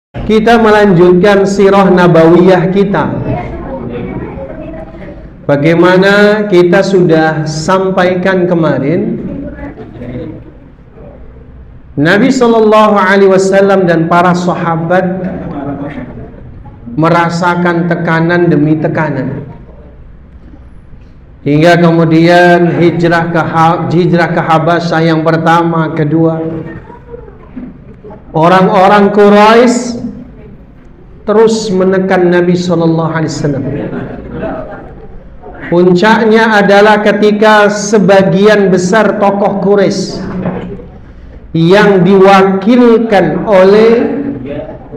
Kita melanjutkan sirah nabawiyah kita. Bagaimana kita sudah sampaikan kemarin, Nabi SAW dan para sahabat merasakan tekanan demi tekanan, hingga kemudian hijrah ke Habasyah yang pertama, kedua. Orang-orang Quraisy terus menekan Nabi SAW. Puncaknya adalah ketika sebagian besar tokoh Quraisy yang diwakilkan oleh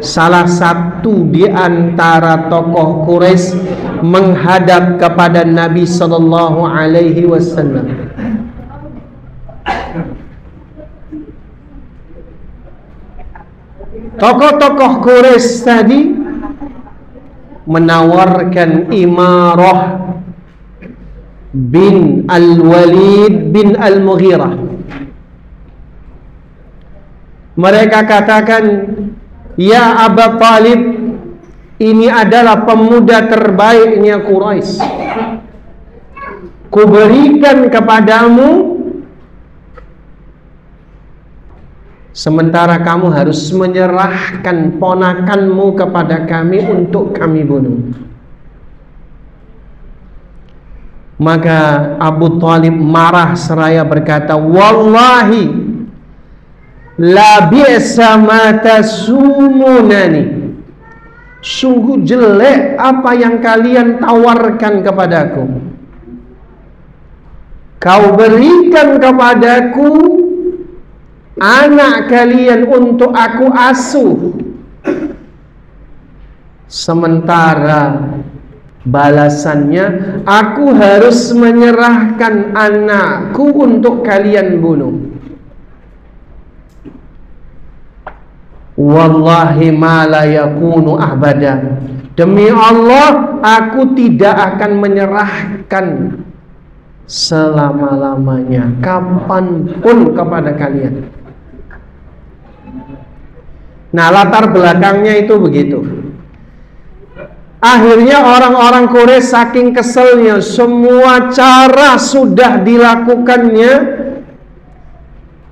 salah satu di antara tokoh Quraisy menghadap kepada Nabi SAW. Tokoh-tokoh Quraisy tadi menawarkan Imarah bin Al-Walid bin Al-Mughirah. Mereka katakan, "Ya Aba Talib, ini adalah pemuda terbaiknya Quraisy. Kuberikan kepadamu, sementara kamu harus menyerahkan ponakanmu kepada kami untuk kami bunuh." Maka Abu Talib marah seraya berkata, "Wallahi la bi'sa ma tasumunani." Sungguh jelek apa yang kalian tawarkan kepadaku. Kau berikan kepadaku anak kalian untuk aku asuh, sementara balasannya aku harus menyerahkan anakku untuk kalian bunuh. Wallahi ma la yakunu abada. Demi Allah, aku tidak akan menyerahkan selama-lamanya, kapanpun kepada kalian. Nah, latar belakangnya itu begitu. Akhirnya orang-orang Quraisy saking keselnya, semua cara sudah dilakukannya,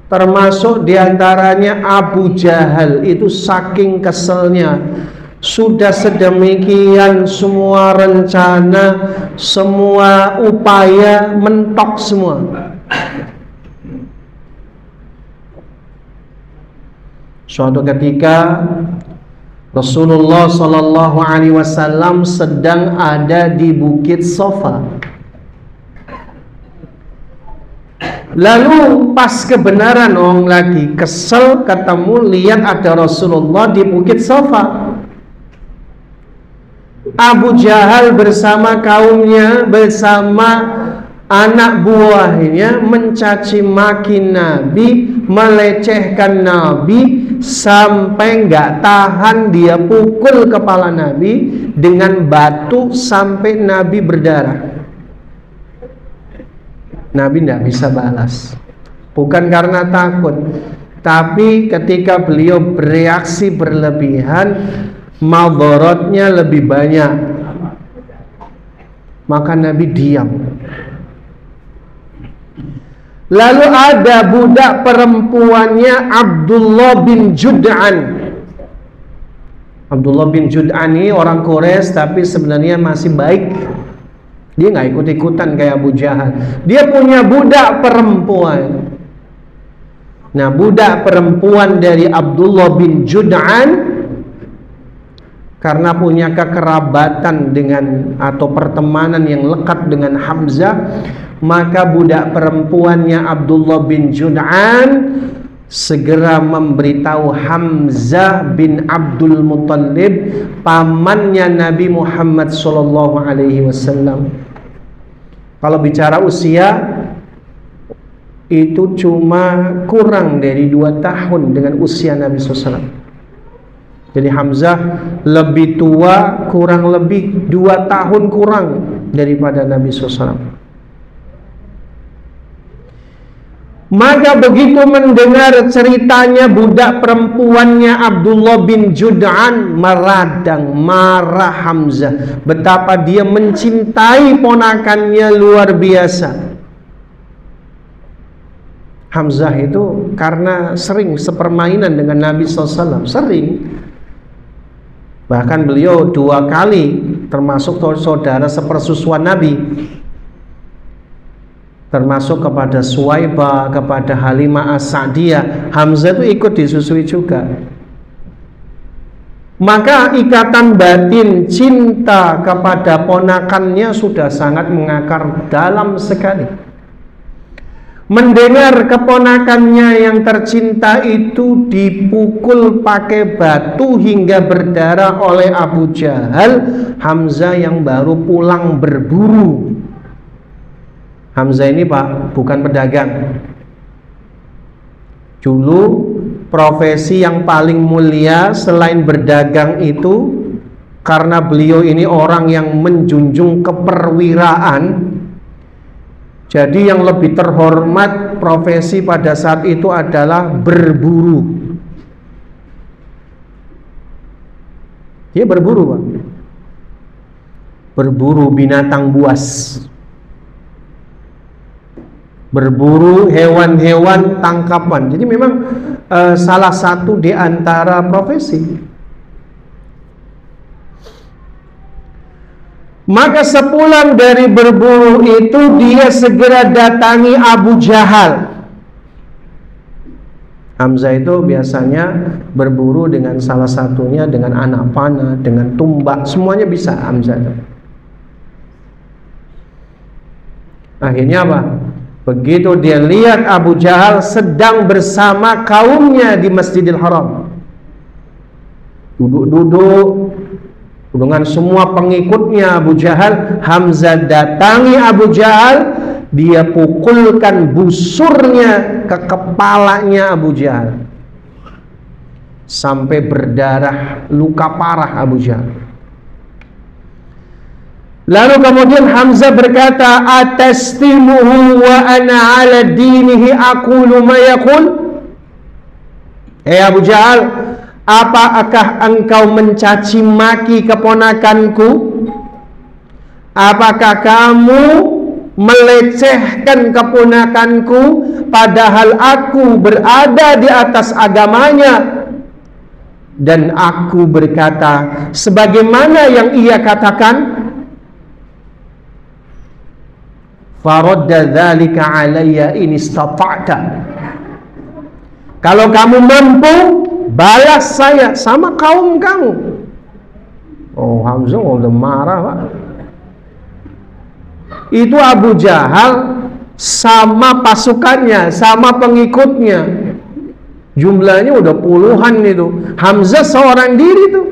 termasuk diantaranya Abu Jahal. Itu saking keselnya, sudah sedemikian semua rencana, semua upaya mentok semua. Suatu ketika Rasulullah SAW sedang ada di Bukit Sofa. Lalu pas kebenaran orang lagi kesel ketemu, lihat ada Rasulullah di Bukit Sofa. Abu Jahal bersama kaumnya, bersama anak buahnya mencaci maki Nabi, melecehkan Nabi, sampai nggak tahan dia pukul kepala Nabi dengan batu sampai Nabi berdarah. Nabi tidak bisa balas, bukan karena takut, tapi ketika beliau bereaksi berlebihan, madharatnya lebih banyak. Maka Nabi diam. Lalu ada budak perempuannya Abdullah bin Jud'an. Abdullah bin Jud'an ini orang Quraisy tapi sebenarnya masih baik. Dia nggak ikut-ikutan kayak Abu Jahal. Dia punya budak perempuan. Nah, budak perempuan dari Abdullah bin Jud'an, karena punya kekerabatan dengan atau pertemanan yang lekat dengan Hamzah, maka budak perempuannya Abdullah bin Jud'an segera memberitahu Hamzah bin Abdul Muttalib, pamannya Nabi Muhammad SAW. Kalau bicara usia, itu cuma kurang dari 2 tahun dengan usia Nabi SAW. Jadi Hamzah lebih tua kurang lebih 2 tahun kurang daripada Nabi SAW. Maka begitu mendengar ceritanya budak perempuannya Abdullah bin Jud'an, meradang, marah Hamzah. Betapa dia mencintai ponakannya luar biasa. Hamzah itu karena sering sepermainan dengan Nabi SAW, sering. Bahkan beliau 2 kali termasuk saudara sepersusuan Nabi, termasuk kepada Suwaibah, kepada Halimah As-Sa'diyah. Hamzah itu ikut disusui juga. Maka ikatan batin cinta kepada ponakannya sudah sangat mengakar dalam sekali. Mendengar keponakannya yang tercinta itu dipukul pakai batu hingga berdarah oleh Abu Jahal, Hamzah yang baru pulang berburu. Hamzah ini Pak, bukan pedagang. Dulu profesi yang paling mulia selain berdagang itu, karena beliau ini orang yang menjunjung keperwiraan, jadi yang lebih terhormat profesi pada saat itu adalah berburu. Dia berburu Pak, berburu binatang buas, berburu hewan-hewan tangkapan. Jadi memang salah satu di antara profesi. Maka sepulang dari berburu itu dia segera datangi Abu Jahal. Hamzah itu biasanya berburu dengan salah satunya dengan anak panah, dengan tumbak, semuanya bisa Hamzah. Akhirnya apa? Begitu dia lihat Abu Jahal sedang bersama kaumnya di Masjidil Haram, duduk-duduk dengan semua pengikutnya Abu Jahal, Hamzah datangi Abu Jahal, dia pukulkan busurnya ke kepalanya Abu Jahal sampai berdarah, luka parah Abu Jahal. Lalu kemudian Hamzah berkata, atastimuhu wa ana ala dinihi aqulu ma yaqul. Abu Jahal, apakah engkau mencaci maki keponakanku? Apakah kamu melecehkan keponakanku padahal aku berada di atas agamanya dan aku berkata sebagaimana yang ia katakan? Faradda dzalika alayya in istata'ta. Kalau kamu mampu, balas saya sama kaum kamu. Oh, Hamzah udah marah Pak. Itu Abu Jahal sama pasukannya, sama pengikutnya, jumlahnya udah puluhan itu. Hamzah seorang diri tuh.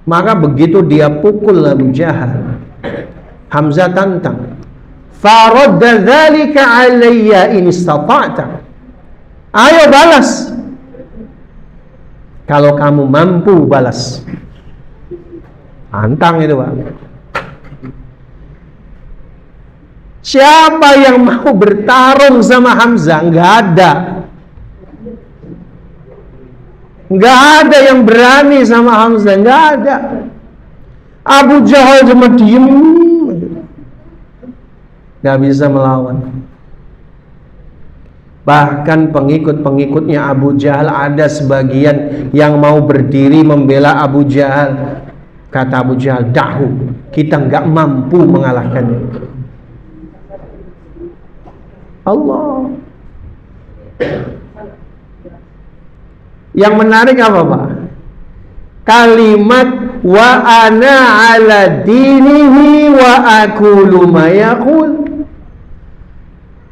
Maka begitu dia pukul Abu Jahal, Hamzah tantang, faradda dzalika alayya in istata'ta. Ayo balas, kalau kamu mampu balas. Antang itu Pak. Siapa yang mau bertarung sama Hamzah? Nggak ada. Nggak ada yang berani sama Hamzah, nggak ada. Abu Jahal cuma diem, nggak bisa melawan. Bahkan pengikut-pengikutnya Abu Jahal ada sebagian yang mau berdiri membela Abu Jahal. Kata Abu Jahal, dahu, kita nggak mampu mengalahkannya. Allah. Yang menarik apa Pak? Kalimat wa ana ala dinihi wa aqulu ma yaqul.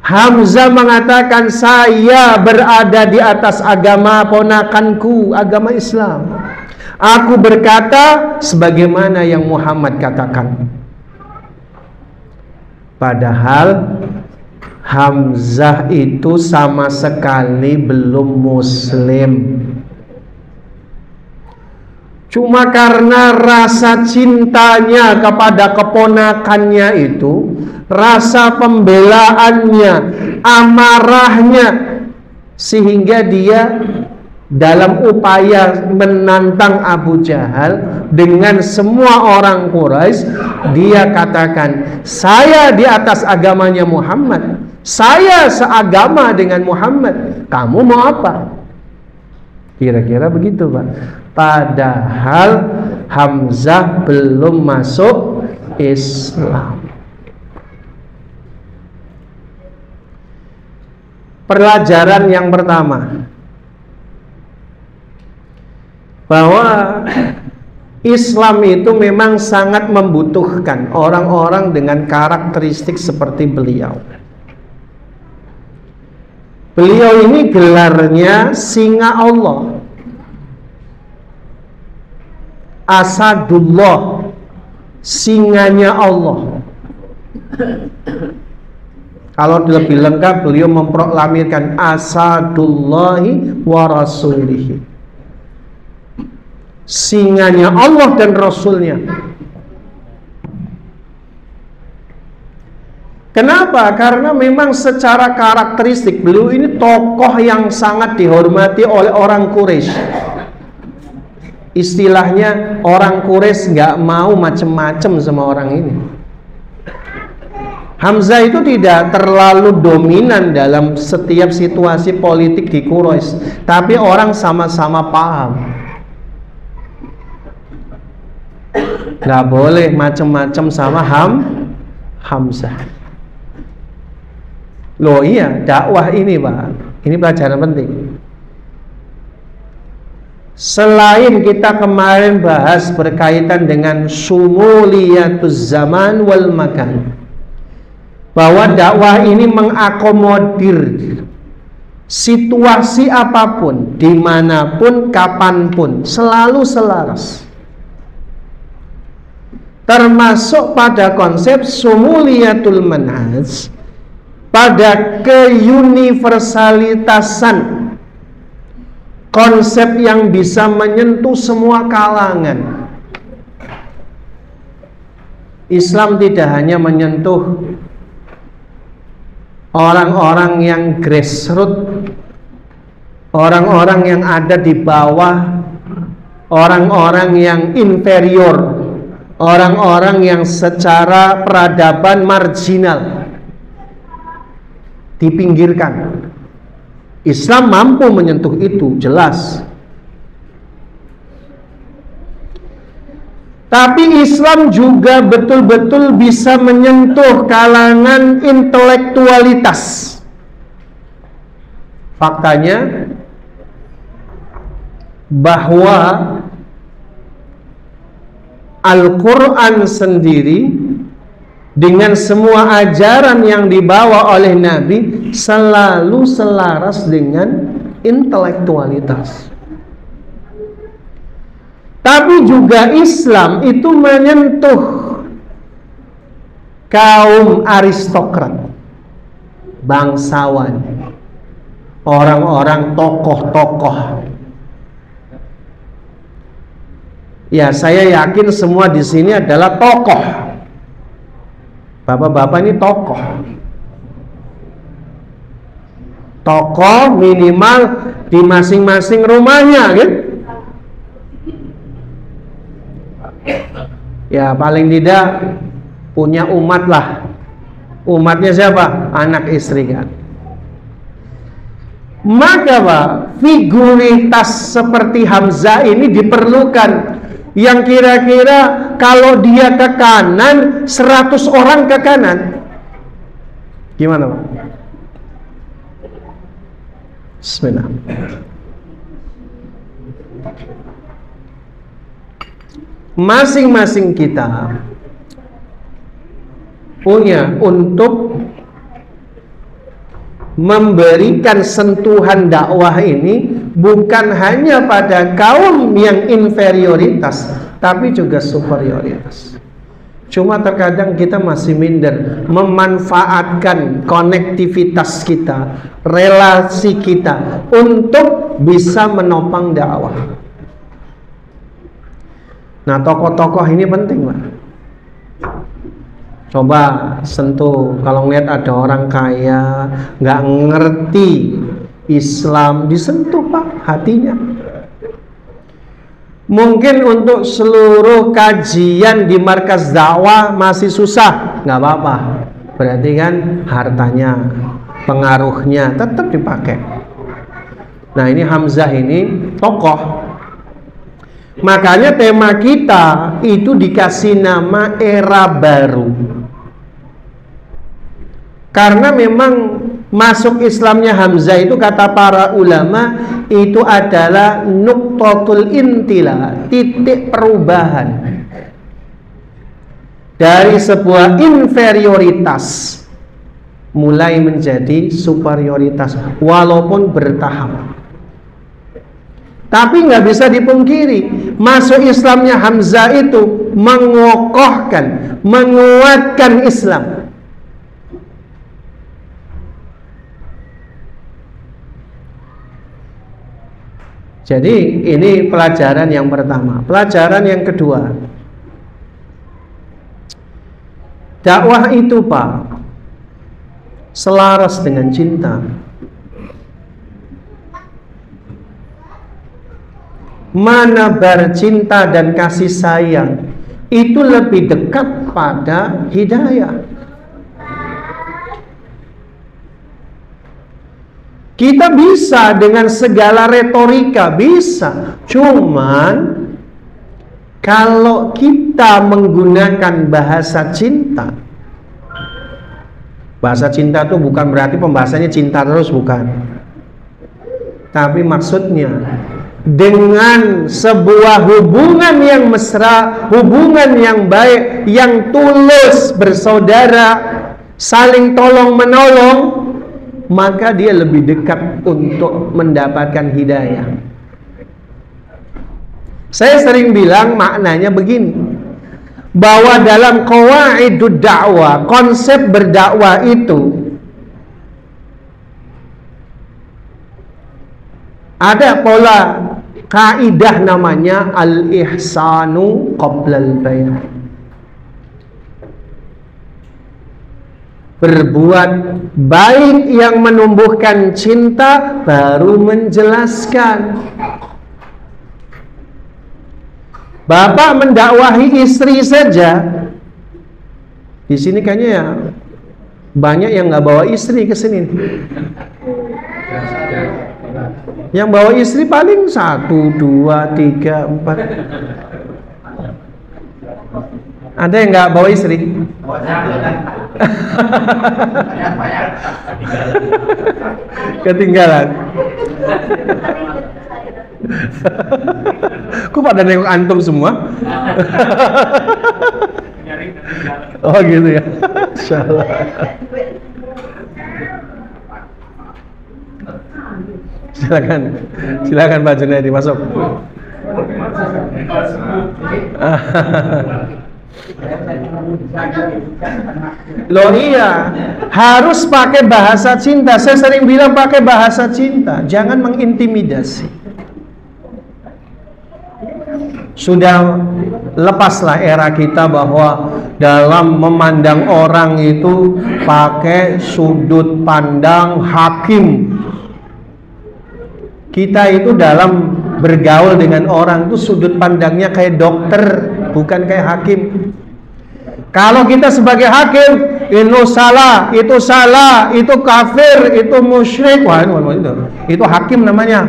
Hamzah mengatakan saya berada di atas agama ponakanku, agama Islam. Aku berkata sebagaimana yang Muhammad katakan. Padahal Hamzah itu sama sekali belum muslim. Cuma karena rasa cintanya kepada keponakannya itu, rasa pembelaannya, amarahnya, sehingga dia dalam upaya menantang Abu Jahal dengan semua orang Quraisy, dia katakan, saya di atas agamanya Muhammad, saya seagama dengan Muhammad, kamu mau apa? Kira-kira begitu, Pak. Padahal Hamzah belum masuk Islam. Pelajaran yang pertama, bahwa Islam itu memang sangat membutuhkan orang-orang dengan karakteristik seperti beliau. Beliau ini gelarnya singa Allah, Asadullah, singanya Allah. Kalau lebih lengkap, beliau memproklamirkan Asadullahi wa Rasulihi, singanya Allah dan Rasulnya. Kenapa? Karena memang secara karakteristik beliau ini tokoh yang sangat dihormati oleh orang Quraisy. Istilahnya orang Quraisy nggak mau macem-macem sama orang ini. Hamzah itu tidak terlalu dominan dalam setiap situasi politik di Quraisy, tapi orang sama-sama paham. Nggak boleh macem-macem sama Hamzah. Loh iya, dakwah ini Pak, ini pelajaran penting. Selain kita kemarin bahas berkaitan dengan sumuliyatuz zaman wal makan, bahwa dakwah ini mengakomodir situasi apapun, dimanapun, kapanpun, selalu selaras. Termasuk pada konsep sumuliyatul manhaj, pada keuniversalitasan konsep yang bisa menyentuh semua kalangan. Islam tidak hanya menyentuh orang-orang yang grassroots, orang-orang yang ada di bawah, orang-orang yang inferior, orang-orang yang secara peradaban marginal, dipinggirkan. Islam mampu menyentuh itu, jelas. Tapi Islam juga betul-betul bisa menyentuh kalangan intelektualitas. Faktanya bahwa Al-Quran sendiri dengan semua ajaran yang dibawa oleh Nabi selalu selaras dengan intelektualitas. Tapi juga Islam itu menyentuh kaum aristokrat, bangsawan, orang-orang tokoh-tokoh. Ya, saya yakin semua di sini adalah tokoh. Bapak-bapak ini tokoh. Tokoh minimal di masing-masing rumahnya, kan? Ya, paling tidak punya umat lah. Umatnya siapa? Anak istri, kan? Maka Pak, figuritas seperti Hamzah ini diperlukan, yang kira-kira kalau dia ke kanan 100 orang ke kanan. Gimana Pak? Bismillah. Masing-masing kita punya untuk memberikan sentuhan dakwah ini bukan hanya pada kaum yang inferioritas, tapi juga superioritas. Cuma terkadang kita masih minder memanfaatkan konektivitas kita, relasi kita untuk bisa menopang dakwah. Nah, tokoh-tokoh ini penting, Pak. Coba sentuh, kalau ngeliat ada orang kaya nggak ngerti Islam, disentuh Pak hatinya. Mungkin untuk seluruh kajian di markas dakwah masih susah, nggak apa-apa. Berarti kan hartanya, pengaruhnya tetap dipakai. Nah, ini Hamzah ini tokoh. Makanya tema kita itu dikasih nama era baru. Karena memang masuk Islamnya Hamzah itu kata para ulama itu adalah nuqtatul intila, titik perubahan dari sebuah inferioritas mulai menjadi superioritas walaupun bertahap. Tapi nggak bisa dipungkiri, masuk Islamnya Hamzah itu mengokohkan, menguatkan Islam. Jadi ini pelajaran yang pertama. Pelajaran yang kedua, dakwah itu Pak selaras dengan cinta. Menebar cinta dan kasih sayang itu lebih dekat pada hidayah. Kita bisa dengan segala retorika, bisa. Cuman kalau kita menggunakan bahasa cinta, bahasa cinta itu bukan berarti pembahasannya cinta terus, bukan. Tapi maksudnya dengan sebuah hubungan yang mesra, hubungan yang baik, yang tulus, bersaudara, saling tolong menolong, maka dia lebih dekat untuk mendapatkan hidayah. Saya sering bilang maknanya begini, bahwa dalam qawaidud dakwah, konsep berdakwah itu ada pola kaidah namanya al-ihsanu qoblal bayan. Berbuat baik yang menumbuhkan cinta baru menjelaskan. Bapak mendakwahi istri saja. Di sini kayaknya ya banyak yang nggak bawa istri ke sini. Yang bawa istri paling 1, 2, 3, 4. Ada yang nggak bawa istri? Ketinggalan. Kok pada nengok antum semua? Oh gitu ya. Insyaallah. Silakan Pak Junaidi masuk. Loh iya, harus pakai bahasa cinta. Saya sering bilang pakai bahasa cinta, jangan mengintimidasi. Sudah lepaslah era kita bahwa dalam memandang orang itu pakai sudut pandang hakim. Kita itu dalam bergaul dengan orang itu sudut pandangnya kayak dokter, bukan kayak hakim. Kalau kita sebagai hakim, itu salah, itu kafir, itu musyrik, wah itu hakim namanya.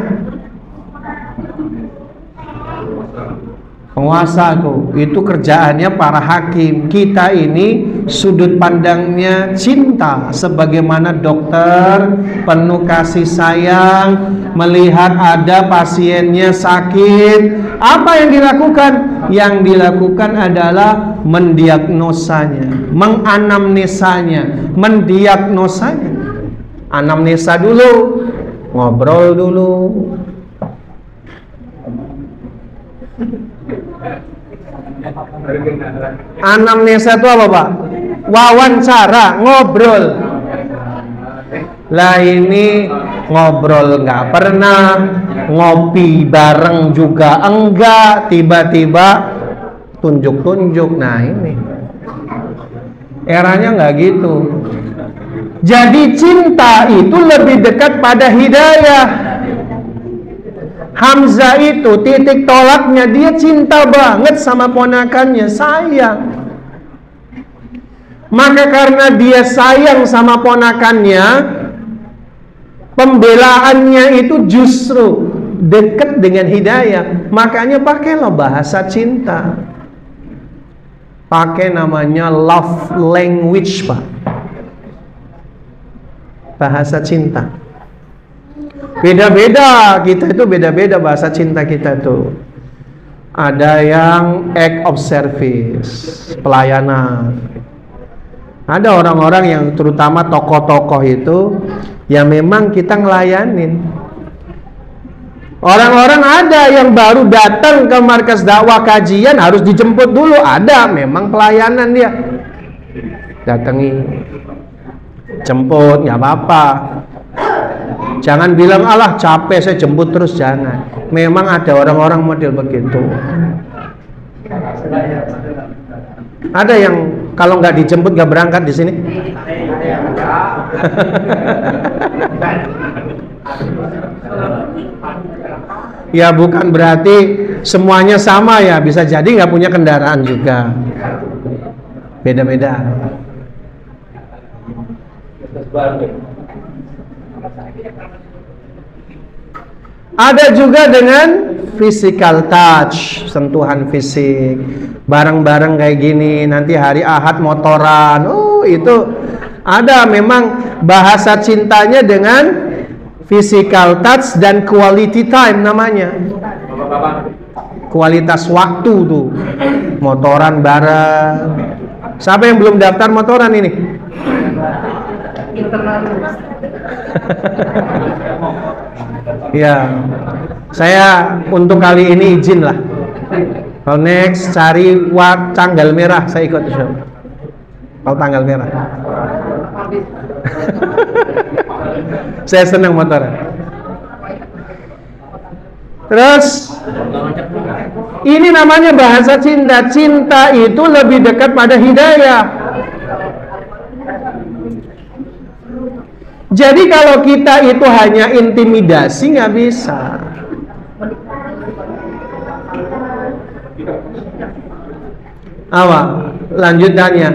Penguasa tuh, itu kerjaannya para hakim. Kita ini sudut pandangnya cinta, sebagaimana dokter penuh kasih sayang, melihat ada pasiennya sakit, apa yang dilakukan? Yang dilakukan adalah mendiagnosanya, menganamnesanya, mendiagnosanya. Anamnesa dulu, ngobrol dulu. Anamnesa itu apa Pak? Wawancara, ngobrol. Lah ini ngobrol nggak pernah, ngopi bareng juga enggak, tiba-tiba tunjuk-tunjuk. Nah ini eranya nggak gitu. Jadi cinta itu lebih dekat pada hidayah. Hamzah itu titik tolaknya, dia cinta banget sama ponakannya, sayang. Maka karena dia sayang sama ponakannya, pembelaannya itu justru dekat dengan hidayah. Makanya pakailah bahasa cinta. Pakai namanya love language, Pak. Bahasa cinta. Beda-beda, kita itu beda-beda bahasa cinta kita tuh. Ada yang act of service, pelayanan. Ada orang-orang yang terutama tokoh-tokoh itu yang memang kita ngelayanin. Orang-orang ada yang baru datang ke markas dakwah kajian harus dijemput dulu. Ada, memang pelayanan dia. Datangi, jemput, nggak apa-apa. Jangan bilang alah capek saya jemput terus, jangan. Memang ada orang-orang model begitu. Ada yang kalau nggak dijemput nggak berangkat di sini. Ya bukan berarti semuanya sama ya, bisa jadi nggak punya kendaraan juga. Beda-beda. Ada juga dengan physical touch, sentuhan fisik, bareng-bareng kayak gini. Nanti hari Ahad motoran, itu ada memang bahasa cintanya dengan physical touch dan quality time namanya. Kualitas waktu tuh, motoran bareng. Siapa yang belum daftar motoran ini? Ya, saya untuk kali ini izin lah. Kalau next cari tanggal merah, saya ikut. Kalau tanggal merah, saya senang motoran. Terus, ini namanya bahasa cinta. Cinta itu lebih dekat pada hidayah. Jadi kalau kita itu hanya intimidasi nggak bisa. Apa? Lanjutannya,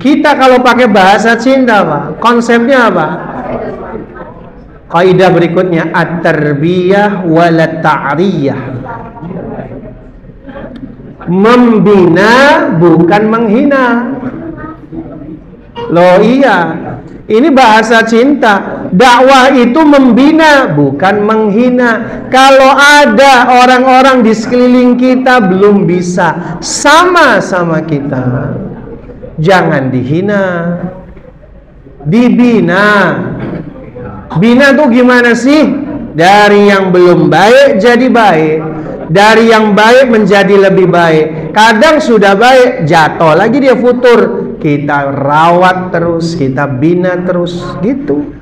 kita kalau pakai bahasa cinta, Pak, konsepnya apa? Kaidah berikutnya, at-tarbiyah wal ta'riyah. Membina bukan menghina. Loh iya. Ini bahasa cinta. Dakwah itu membina, bukan menghina. Kalau ada orang-orang di sekeliling kita belum bisa sama-sama kita, jangan dihina, dibina. Bina tuh gimana sih? Dari yang belum baik jadi baik, dari yang baik menjadi lebih baik. Kadang sudah baik, jatuh lagi dia futur. Kita rawat terus, kita bina terus, gitu.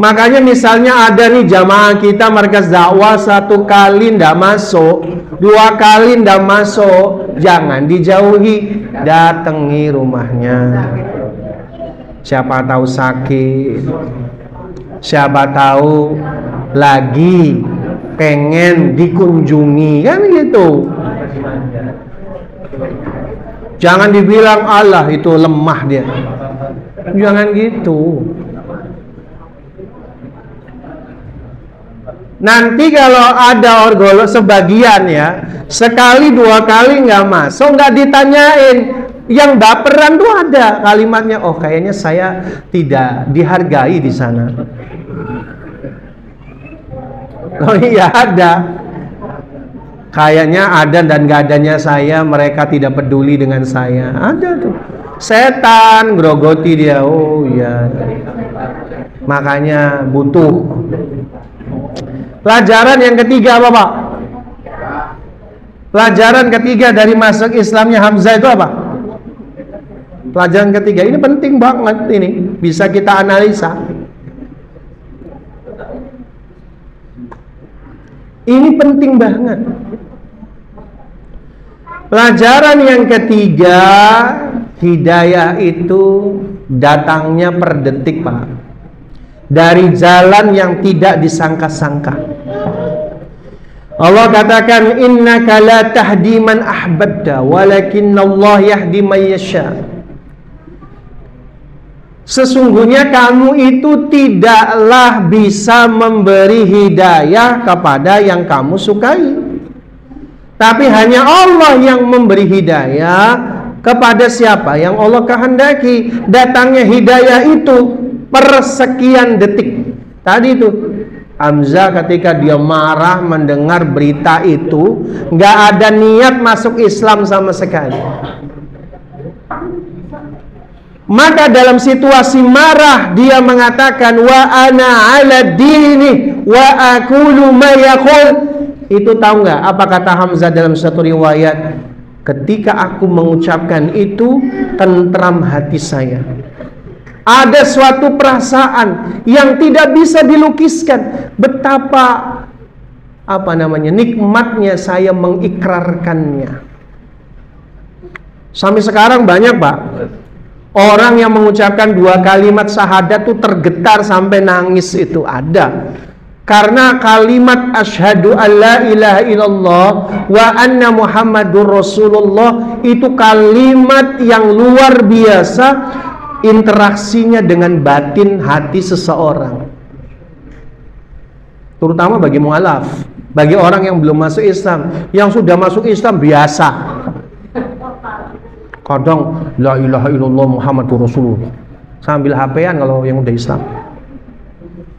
Makanya misalnya ada nih jamaah kita markas dakwah 1 kali ndak masuk, 2 kali ndak masuk, jangan dijauhi, datangi rumahnya. Siapa tahu sakit, siapa tahu lagi pengen dikunjungi, kan gitu. Jangan dibilang Allah itu lemah dia. Jangan gitu. Nanti kalau ada orgolo sebagian ya, sekali 2 kali nggak masuk, nggak ditanyain. Yang baperan tuh ada kalimatnya, oh kayaknya saya tidak dihargai di sana. Oh iya ada. Kayaknya ada dan gak adanya saya, mereka tidak peduli dengan saya. Ada tuh. Setan grogoti dia. Oh iya. Makanya butuh. Pelajaran yang ketiga apa, Pak? Pelajaran ketiga dari masuk Islamnya Hamzah itu apa? Pelajaran ketiga. Ini penting banget ini. Bisa kita analisa. Ini penting banget. Pelajaran yang ketiga, hidayah itu datangnya per detik, Pak. Dari jalan yang tidak disangka-sangka. Allah katakan, innaka la tahdi man ahbabta walakinnallaha yahdi man yasha. Sesungguhnya kamu itu tidaklah bisa memberi hidayah kepada yang kamu sukai, tapi hanya Allah yang memberi hidayah kepada siapa yang Allah kehendaki. Datangnya hidayah itu per sekian detik. Tadi itu Hamzah ketika dia marah mendengar berita itu, nggak ada niat masuk Islam sama sekali. Maka dalam situasi marah dia mengatakan, wa ana ala dini wa aqulu ma yaqul. Itu tahu nggak apa kata Hamzah dalam satu riwayat? Ketika aku mengucapkan itu, tentram hati saya. Ada suatu perasaan yang tidak bisa dilukiskan. Betapa nikmatnya saya mengikrarkannya. Sampai sekarang banyak, Pak, orang yang mengucapkan 2 kalimat syahadat itu tergetar sampai nangis. Itu ada. Karena kalimat asyhadu alla ilaha illallah wa anna muhammadur rasulullah itu kalimat yang luar biasa interaksinya dengan batin hati seseorang. Terutama bagi mualaf, bagi orang yang belum masuk Islam. Yang sudah masuk Islam biasa. Kadang la ilaha illallah muhammadur rasulullah sambil HP-an kalau yang udah Islam.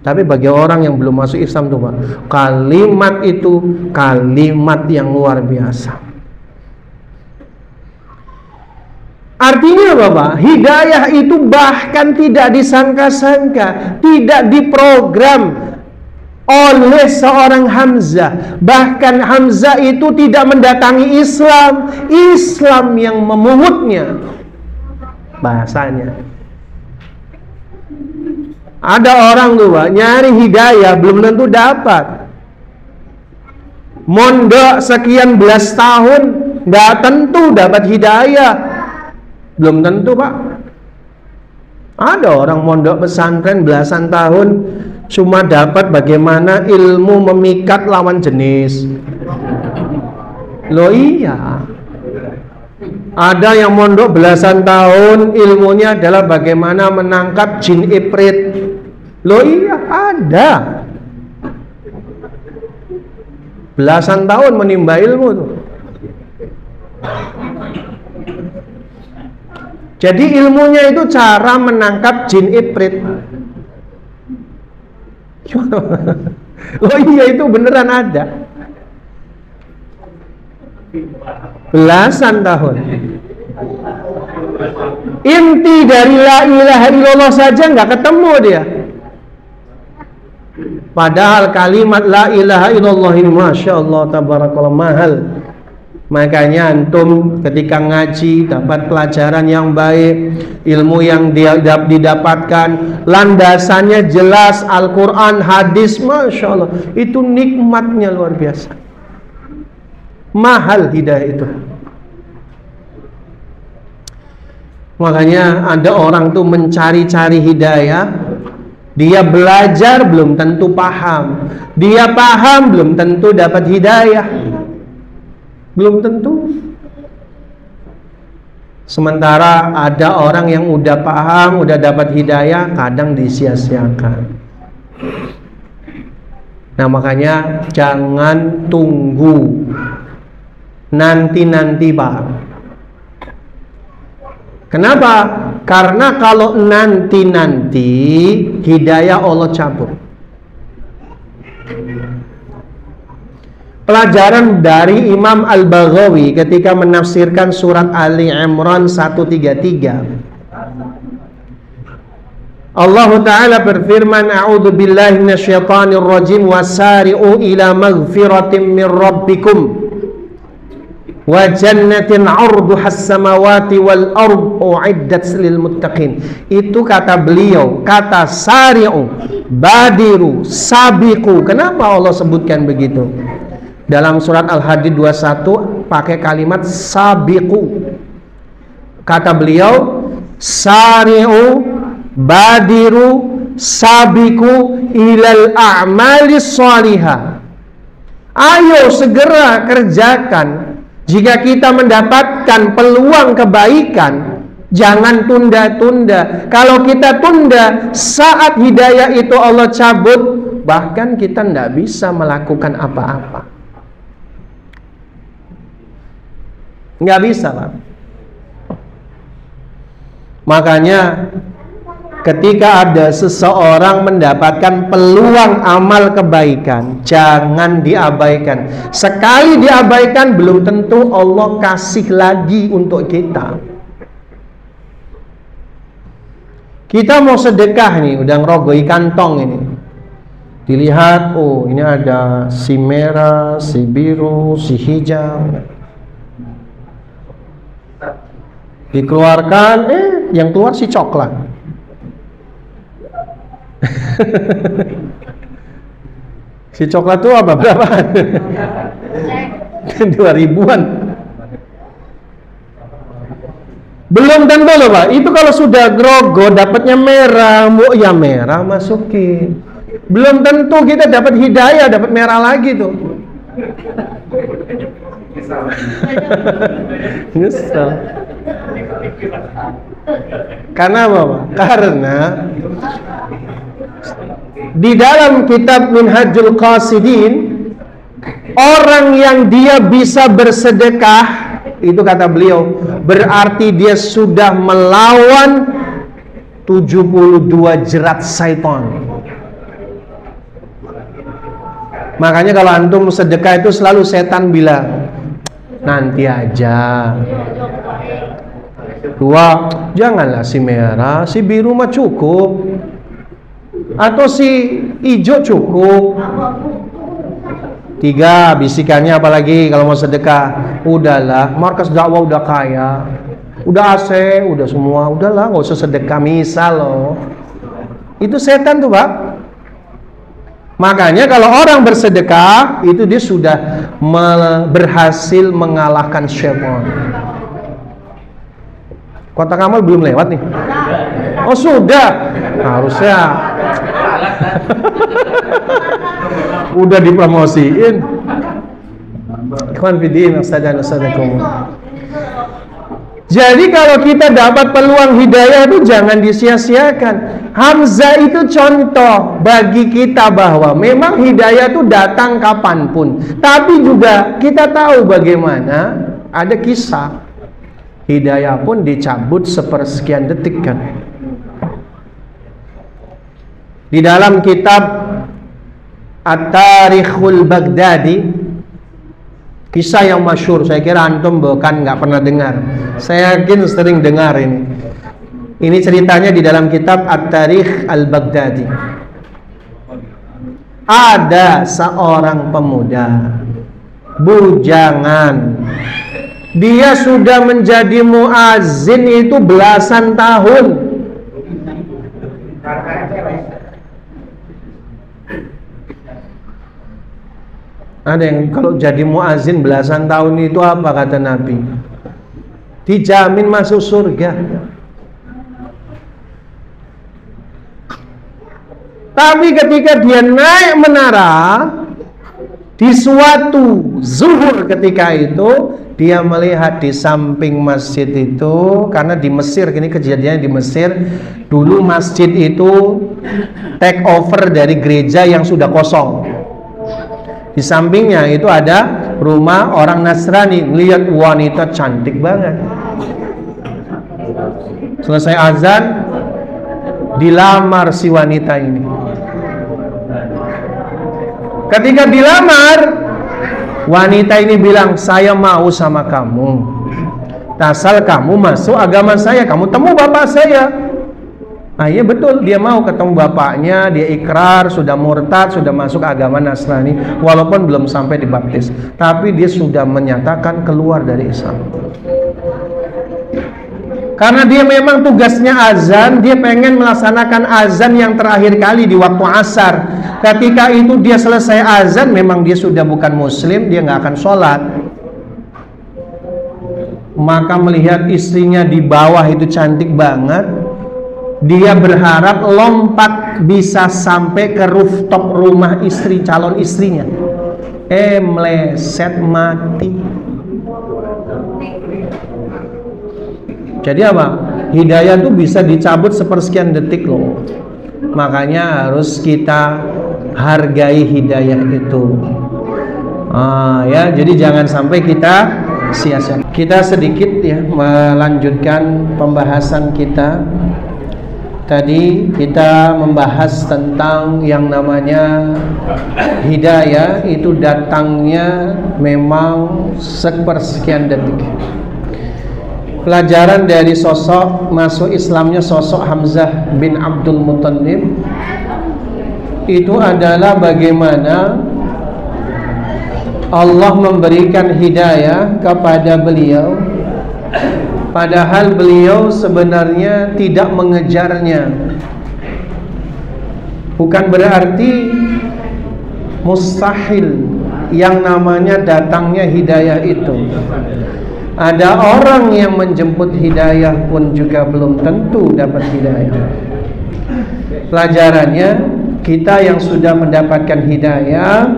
Tapi bagi orang yang belum masuk Islam tuh, Pak, kalimat itu kalimat yang luar biasa. Artinya apa, Pak? Hidayah itu bahkan tidak disangka-sangka, tidak diprogram oleh seorang Hamzah. Bahkan Hamzah itu tidak mendatangi Islam, Islam yang memungutnya. Bahasanya. Ada orang tuh, Pak, nyari hidayah belum tentu dapat. Mondok sekian belas tahun nggak tentu dapat hidayah. Belum tentu, Pak. Ada orang mondok pesantren belasan tahun cuma dapat bagaimana ilmu memikat lawan jenis. Loh iya. Ada yang mondok belasan tahun ilmunya adalah bagaimana menangkap jin ifrit. Loh iya, ada. Belasan tahun menimba ilmu tuh. Jadi ilmunya itu cara menangkap jin ifrit. Oh iya, itu beneran ada. Belasan tahun. Inti dari la ilaha illallah saja nggak ketemu dia. Padahal kalimat la ilaha illallah ini masya Allah tabarakallah mahal. Makanya antum ketika ngaji dapat pelajaran yang baik, ilmu yang didapatkan landasannya jelas, Al-Quran, hadis, masya Allah, itu nikmatnya luar biasa. Mahal hidayah itu. Makanya ada orang tuh mencari-cari hidayah, dia belajar belum tentu paham, dia paham belum tentu dapat hidayah, belum tentu. Sementara ada orang yang udah paham, udah dapat hidayah, kadang disia-siakan. Nah makanya jangan tunggu nanti-nanti, Pak. Kenapa? Karena kalau nanti-nanti hidayah Allah cabut. Pelajaran dari Imam Al-Baghawi ketika menafsirkan surat Ali Imran 133. Allah Ta'ala berfirman, a'udzu billahi minasyaitonir rajim, wasari'u ila maghfiratin min rabbikum wa jannatin 'arduhas samawati wal ard u'iddat lil muttaqin. Itu kata beliau, kata sari'u, badiru, sabiqu. Kenapa Allah sebutkan begitu? Dalam surat Al-Hadid 21 pakai kalimat sabiqu. Kata beliau, sari'u badiru sabiqu ilal a'mali shalihah. Ayo segera kerjakan. Jika kita mendapatkan peluang kebaikan, jangan tunda-tunda. Kalau kita tunda, saat hidayah itu Allah cabut, bahkan kita tidak bisa melakukan apa-apa. Nggak bisa, Pak. Makanya ketika ada seseorang mendapatkan peluang amal kebaikan, jangan diabaikan. Sekali diabaikan, belum tentu Allah kasih lagi untuk kita. Kita mau sedekah nih, udah ngerogoi kantong ini. Dilihat, oh ini ada si merah, si biru, si hijau. Dikeluarkan, yang keluar si coklat. Si coklat tuh apa? Berapa? 2000-an. Belum tentu loh, Pak. Itu kalau sudah grogo dapatnya merah, ya merah masukin. Belum tentu kita dapat hidayah, dapat merah lagi tuh. Nyesel. Karena apa, Pak? Karena di dalam kitab Minhajul Qasidin, orang yang dia bisa bersedekah, itu kata beliau, berarti dia sudah melawan 72 jerat syaitan. Makanya kalau antum sedekah itu selalu setan bilang, nanti aja. Dua, janganlah si merah, si biru mah cukup. Atau si hijau cukup. Tiga, bisikannya apalagi kalau mau sedekah, udahlah, markas dakwah udah kaya, udah AC, udah semua, udahlah nggak usah sedekah. Misal loh, itu setan tuh, Pak. Makanya kalau orang bersedekah itu dia sudah berhasil mengalahkan syaitan. Kotak amal belum lewat nih. Oh sudah, harusnya udah dipromosiin. Ikhwan fillah, astagfirullahaladzim. Jadi kalau kita dapat peluang hidayah itu jangan disia-siakan. Hamzah itu contoh bagi kita bahwa memang hidayah itu datang kapanpun. Tapi juga kita tahu bagaimana ada kisah hidayah pun dicabut sepersekian detik kan. Di dalam kitab At-Tarikhul Baghdadi, kisah yang masyhur, saya kira antum bukan nggak pernah dengar. Saya yakin sering dengar ini. Ini ceritanya di dalam kitab At-Tarikh Al-Baghdadi. Ada seorang pemuda bujangan. Dia sudah menjadi muazin itu belasan tahun. Ada yang kalau jadi muazin belasan tahun itu apa kata Nabi? Dijamin masuk surga. Tapi ketika dia naik menara di suatu zuhur ketika itu, dia melihat di samping masjid itu, karena di Mesir, ini kejadiannya di Mesir, dulu masjid itu take over dari gereja yang sudah kosong. Di sampingnya itu ada rumah orang Nasrani. Lihat wanita cantik banget. Selesai azan, dilamar si wanita ini. Ketika dilamar, wanita ini bilang, saya mau sama kamu. Asal kamu masuk agama saya, kamu temu bapak saya. Ah iya betul, dia mau ketemu bapaknya, dia ikrar, sudah murtad, sudah masuk agama Nasrani, walaupun belum sampai dibaptis, tapi dia sudah menyatakan keluar dari Islam. Karena dia memang tugasnya azan, dia pengen melaksanakan azan yang terakhir kali di waktu asar. Ketika itu dia selesai azan, memang dia sudah bukan muslim, dia nggak akan sholat. maka melihat istrinya di bawah itu cantik banget, dia berharap lompat bisa sampai ke rooftop rumah istri, calon istrinya. Meleset, mati. Jadi apa? Hidayah itu bisa dicabut sepersekian detik loh. Makanya harus kita hargai hidayah itu. Ya, jadi jangan sampai kita sia-sia. Kita sedikit ya melanjutkan pembahasan kita. Tadi kita membahas tentang yang namanya hidayah itu datangnya memang sepersekian detik. Pelajaran dari sosok masuk Islamnya sosok Hamzah bin Abdul Muttalib itu adalah bagaimana Allah memberikan hidayah kepada beliau, padahal beliau sebenarnya tidak mengejarnya. Bukan berarti mustahil yang namanya datangnya hidayah itu. Ada orang yang menjemput hidayah pun juga belum tentu dapat hidayah. Pelajarannya, kita yang sudah mendapatkan hidayah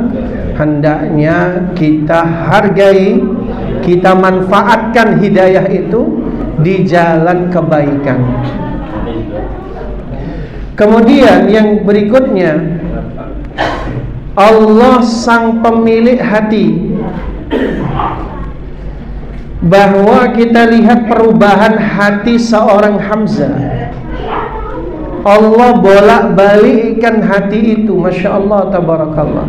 hendaknya kita hargai, kita manfaatkan hidayah itu di jalan kebaikan. Kemudian yang berikutnya, Allah sang pemilik hati. Bahwa kita lihat perubahan hati seorang Hamzah, Allah bolak-balikkan hati itu, Masya Allah, Tabarakallah.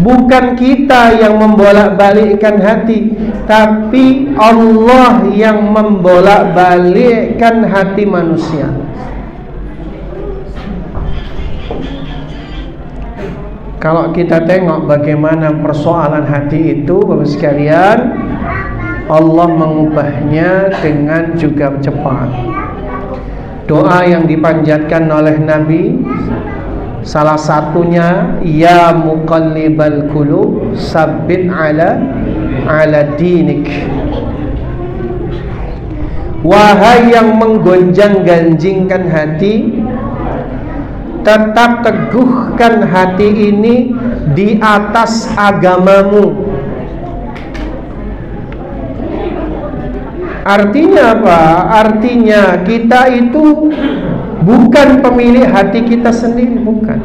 Bukan kita yang membolak-balikkan hati, tapi Allah yang membolak-balikkan hati manusia. Kalau kita tengok bagaimana persoalan hati itu, Bapak sekalian, Allah mengubahnya dengan juga cepat. Doa yang dipanjatkan oleh Nabi, salah satunya, ya muqallibal qulub sabbit ala dinik. Wahai yang menggonjang-ganjingkan hati, tetap teguhkan hati ini di atas agamamu. Artinya apa? Artinya kita itu bukan pemilik hati kita sendiri, bukan.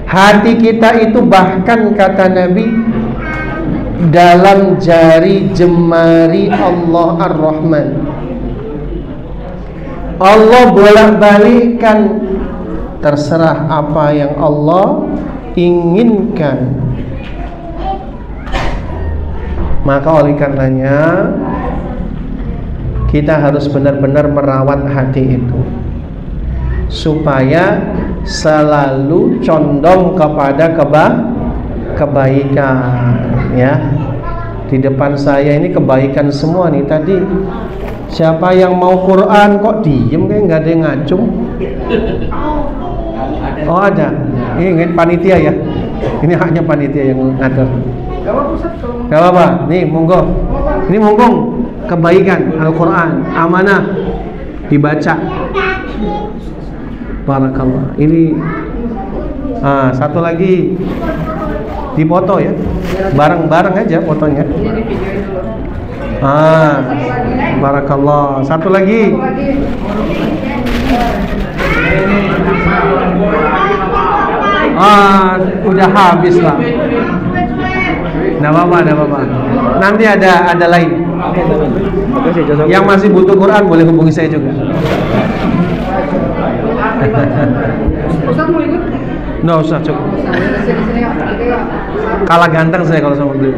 Hati kita itu bahkan kata Nabi dalam jari jemari Allah Ar-Rahman. Allah bolak-balikkan, terserah apa yang Allah inginkan. Maka oleh karenanya kita harus benar-benar merawat hati itu supaya selalu condong kepada kebaikan, ya. Di depan saya ini kebaikan semua nih. Tadi siapa yang mau Quran kok diem, kayak nggak ada yang ngacung. Oh ada, ini panitia ya. Ini haknya panitia yang ngatur. Gak apa-apa, nih monggo. Ini monggo kebaikan Al-Quran, amanah dibaca. Barakallah. Ini satu lagi dipoto ya, bareng-bareng aja fotonya. Barakallah. Satu lagi. Udah habis lah. Nggak apa-apa. Nanti ada lain. Yang masih butuh Quran boleh hubungi saya juga. Nggak usah, cukup. Kalah ganteng saya kalau sama beliau.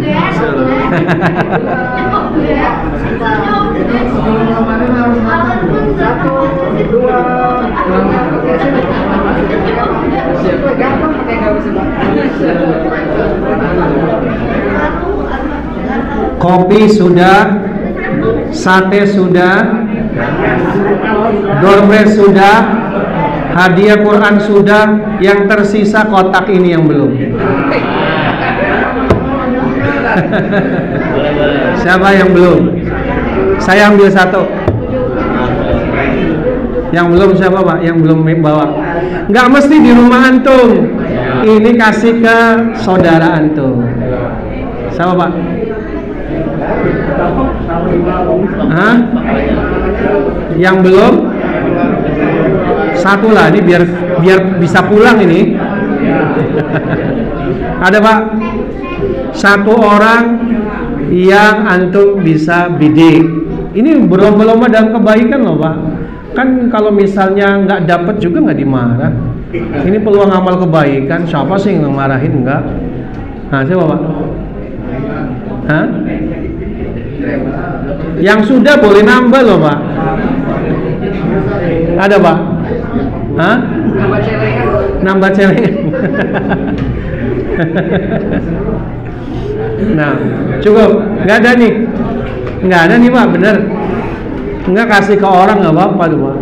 Kopi sudah, sate sudah, doormat sudah, hadiah Quran sudah, yang tersisa kotak ini yang belum. Siapa yang belum? Saya ambil satu. Yang belum siapa Pak? Yang belum bawa? Nggak mesti di rumah antum. Ini kasih ke saudara antum. Siapa Pak? Hah? Yang belum? Satu lah, ini biar bisa pulang ini. Ada Pak? Satu orang yang antum bisa bidik. Ini berlomba-lomba dalam kebaikan loh Pak. Kan kalau misalnya nggak dapat juga nggak dimarah. Ini peluang amal kebaikan. Siapa sih yang marahin? Enggak. Nah, siapa Pak? Hah? Yang sudah boleh nambah loh Pak. Ada Pak? Hah? Nambah celengan. Nah, cukup. Nggak ada nih. Nggak ada nih Pak, bener. Nggak kasih ke orang nggak apa-apa tuh Pak.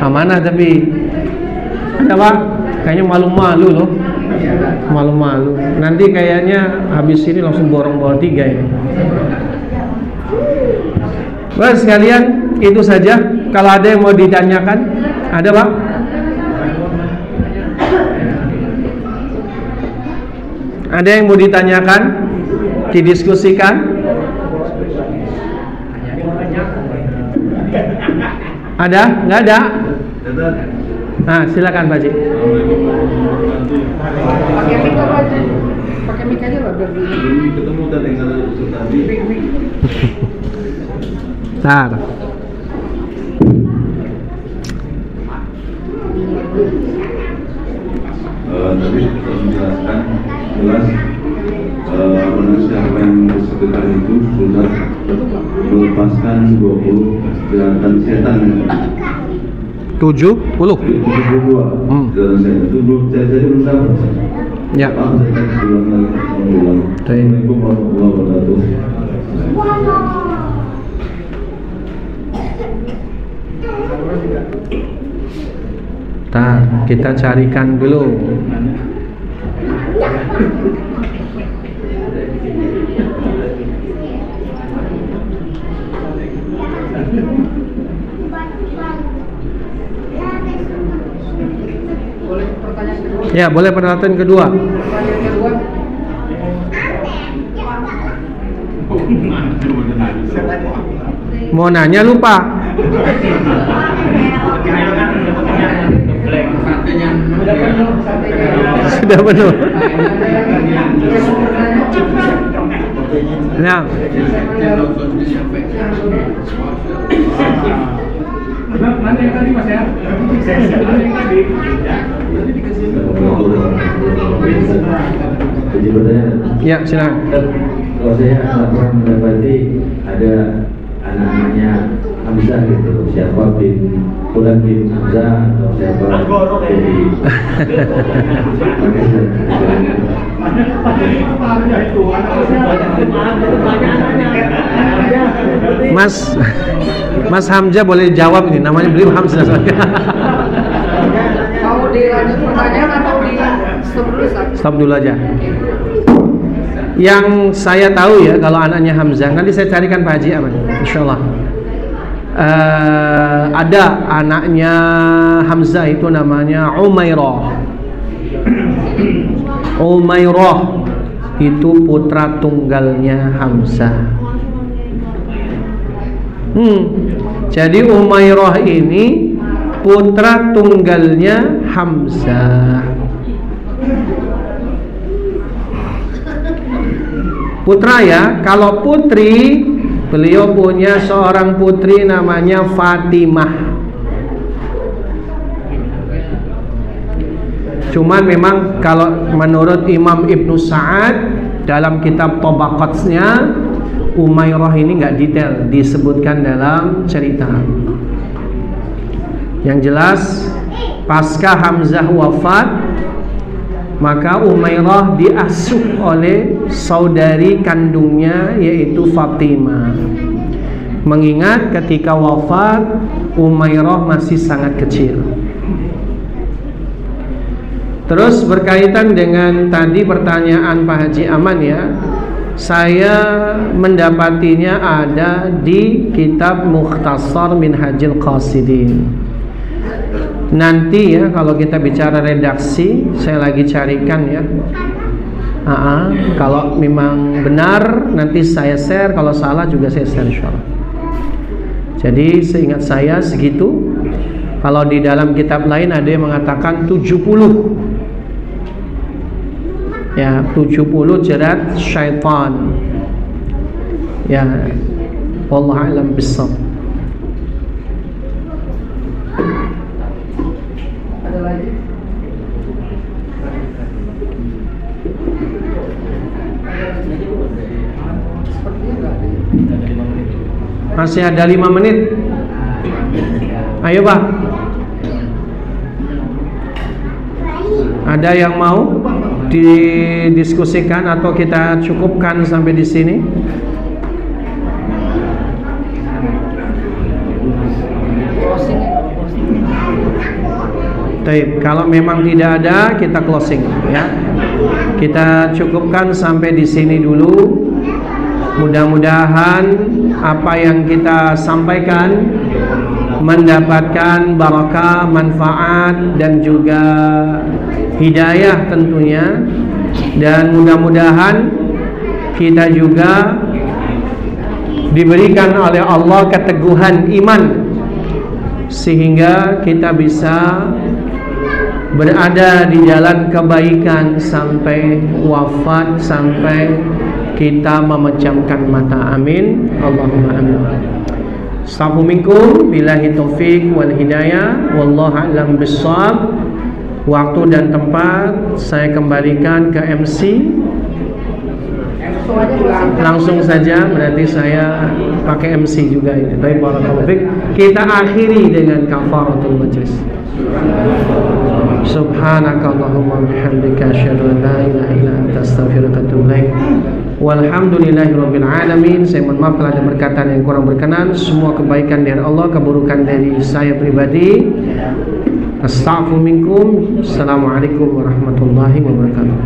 Amanah tapi. Ada Pak? Kayaknya malu-malu loh. Malu-malu. Nanti kayaknya habis ini langsung borong-borong 3 ya. Baik sekalian, itu saja. Kalau ada yang mau ditanyakan, ada Pak? Ada yang mau ditanyakan, didiskusikan? Ada? Nggak ada? Nah, silakan Pak Ji. Pakai mic aja lah biar ketemu tadi kalau tadi. Tar. Tadi kita menjelaskan jelas manusia yang bersedekah itu sudah melepaskan 20 jeratan setan. 70? 72 jeratan setan itu belum jadi belum dapat. Ya. Assalamualaikum warahmatullahi wabarakatuh. Kita carikan dulu. Ya, boleh pertanyaan kedua. Mau nanya lupa. Sudah penuh. Nah. Nanti yang tadi Mas ya. Yang tadi. Ya, silakan. Kalau saya pernah mendapati ada anak-anaknya Hamzah gitu, siapa bin Fulan bin Hamzah atau siapa jadi Mas Hamzah boleh jawab ini, namanya beliau Hamzah. Mau dilanjut pertanyaan atau di stop dulu? Stop dulu aja. Yang saya tahu ya, kalau anaknya Hamzah, nanti saya carikan Pak Haji aman, insyaallah. Ada anaknya Hamzah itu namanya Umairah. Umairah itu putra tunggalnya Hamzah. Jadi Umairah ini putra tunggalnya Hamzah. Putra ya, kalau putri, beliau punya seorang putri namanya Fatimah. Cuman memang kalau menurut Imam Ibnu Sa'ad dalam kitab Tabaqatsnya, Umairah ini nggak detail disebutkan dalam cerita. Yang jelas pasca Hamzah wafat, maka Umairah diasuh oleh saudari kandungnya yaitu Fatimah. Mengingat ketika wafat Umairah masih sangat kecil. Terus berkaitan dengan tadi pertanyaan Pak Haji Aman ya, Saya mendapatinya ada di kitab Mukhtasar Minhajul Qasidin. Nanti ya, kalau kita bicara redaksi, saya lagi carikan ya. Kalau memang benar nanti saya share, kalau salah juga saya share insyaallah. Jadi seingat saya segitu. Kalau di dalam kitab lain ada yang mengatakan 70. Ya, 70 jerat syaitan. Ya, wallahu a'lam bishawab. Ada lagi? Masih ada 5 menit. Ayo Pak. Ada yang mau didiskusikan atau kita cukupkan sampai di sini? Baik, kalau memang tidak ada kita closing ya. Kita cukupkan sampai di sini dulu. Mudah-mudahan apa yang kita sampaikan mendapatkan barakah, manfaat dan juga hidayah tentunya, dan mudah-mudahan kita juga diberikan oleh Allah keteguhan iman sehingga kita bisa berada di jalan kebaikan sampai wafat, sampai kita memejamkan mata. Amin, Allahumma amin. Assalamualaikum minkum, billahi taufik wal hidayah, wallahu a'lam bishawab. Waktu dan tempat saya kembalikan ke MC. Langsung saja, berarti saya pakai MC juga ini. Baik, barakallahu fiik. Kita akhiri dengan kafaratul majlis. Subhanakallahumma bihamdika asyhadu an la ilaha illa anta astaghfiruka wa atubu ilaik. Walhamdulillahirabbil alamin. Saya mohon maaf kalau ada perkataan yang kurang berkenan. Semua kebaikan dari Allah, keburukan dari saya pribadi. Astaghfiru minkum. Assalamualaikum warahmatullahi wabarakatuh.